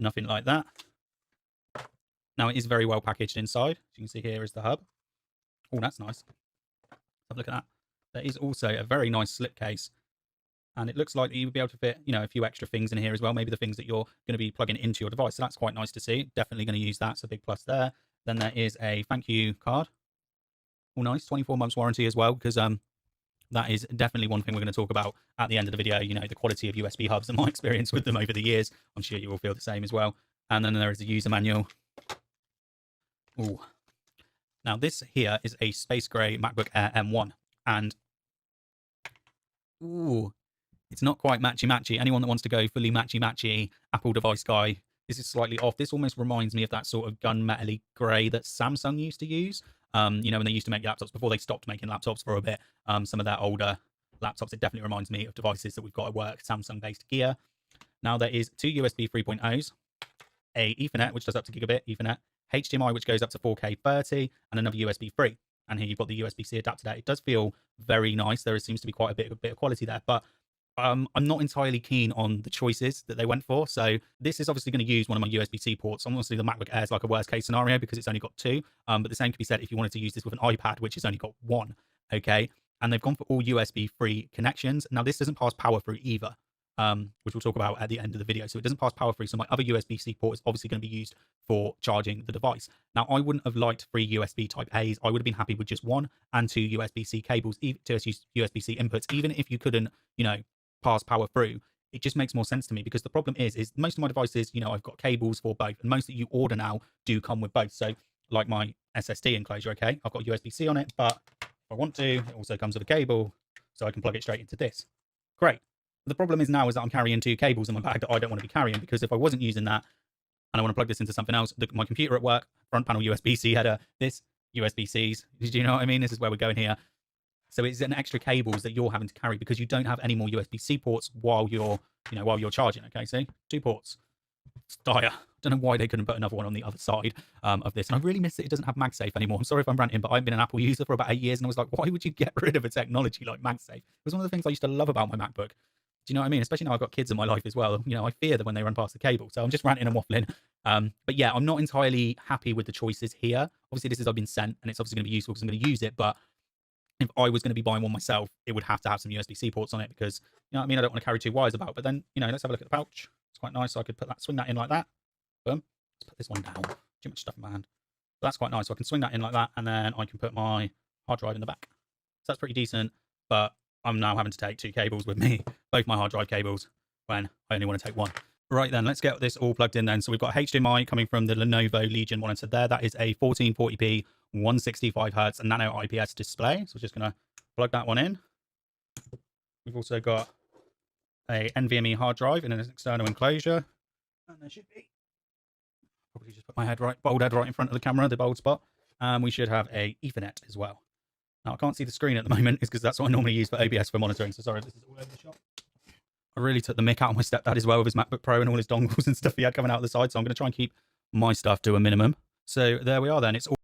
Nothing like that. Now, it is very well packaged inside. As you can see, here is the hub. Oh, that's nice. Have a look at that. There is also a very nice slipcase. And it looks like you would be able to fit, you know, a few extra things in here as well. Maybe the things that you're going to be plugging into your device. So that's quite nice to see. Definitely going to use that. So big plus there. Then there is a thank you card. Oh, nice. 24 months warranty as well, because that is definitely one thing we're going to talk about at the end of the video. You know, the quality of USB hubs and my experience with them over the years. I'm sure you will feel the same as well. And then there is a user manual. Ooh. Now, this here is a space gray MacBook Air M1. And, ooh, it's not quite matchy-matchy. Anyone that wants to go fully matchy-matchy Apple device guy, this is slightly off. This almost reminds me of that sort of gunmetal-y grey that Samsung used to use. You know, when they used to make laptops before they stopped making laptops for a bit. Some of their older laptops, it definitely reminds me of devices that we've got at work, Samsung-based gear. Now, there is two USB 3.0s, a Ethernet, which does up to gigabit Ethernet, HDMI, which goes up to 4K 30, and another USB 3. And here you've got the USB-C adapter there. It does feel very nice. There seems to be quite a bit of quality there, but I'm not entirely keen on the choices that they went for. So this is obviously going to use one of my USB-C ports. Obviously, the MacBook Air is like a worst case scenario because it's only got two. But the same can be said if you wanted to use this with an iPad, which has only got one. Okay. And they've gone for all USB-free connections. Now, this doesn't pass power through either, which we'll talk about at the end of the video. So it doesn't pass power through. So my other USB-C port is obviously going to be used for charging the device. Now, I wouldn't have liked three USB type A's. I would have been happy with just one and two USB-C cables, two USB-C inputs, even if you couldn't, you know, pass power through. It just makes more sense to me because the problem is most of my devices, you know, I've got cables for both, and most that you order now do come with both. So like my SSD enclosure, okay, I've got USB-C on it, but if I want to, it also comes with a cable, so I can plug it straight into this. Great. The problem is now is that I'm carrying two cables in my bag that I don't want to be carrying, because if I wasn't using that and I want to plug this into something else, my computer at work, front panel USB-C header, this USB-Cs, do you know what I mean? This is where we're going here. So it's an extra cables that you're having to carry because you don't have any more USB-C ports while you're, you know, while you're charging. Okay, see, two ports. It's dire. Don't know why they couldn't put another one on the other side of this. And I really miss that it doesn't have MagSafe anymore. I'm sorry if I'm ranting, but I've been an Apple user for about 8 years, and I was like, why would you get rid of a technology like MagSafe? It was one of the things I used to love about my MacBook. Do you know what I mean? Especially now I've got kids in my life as well. You know, I fear that when they run past the cable. So I'm just ranting and waffling. But yeah, I'm not entirely happy with the choices here. Obviously, this is I've been sent, and it's obviously going to be useful because I'm going to use it, but if I was going to be buying one myself, it would have to have some USB-C ports on it because, you know what I mean? I don't want to carry two wires about. But then, you know, let's have a look at the pouch. It's quite nice. So I could put that, swing that in like that. Boom. Let's put this one down. Too much stuff in my hand. So that's quite nice. So I can swing that in like that, and then I can put my hard drive in the back. So that's pretty decent. But I'm now having to take two cables with me, both my hard drive cables, when I only want to take one. Right then, let's get this all plugged in then. So we've got HDMI coming from the Lenovo Legion monitor there. That is a 1440p 165 Hz nano IPS display. So we're just going to plug that one in. We've also got a NVMe hard drive in an external enclosure. And there should be, probably just put my head right, bold head right in front of the camera, the bold spot. And we should have a Ethernet as well. Now, I can't see the screen at the moment, is because that's what I normally use for OBS for monitoring. So sorry if this is all over the shop. I really took the mick out of my stepdad as well with his MacBook Pro and all his dongles and stuff he had coming out of the side. So I'm going to try and keep my stuff to a minimum. So there we are then. It's all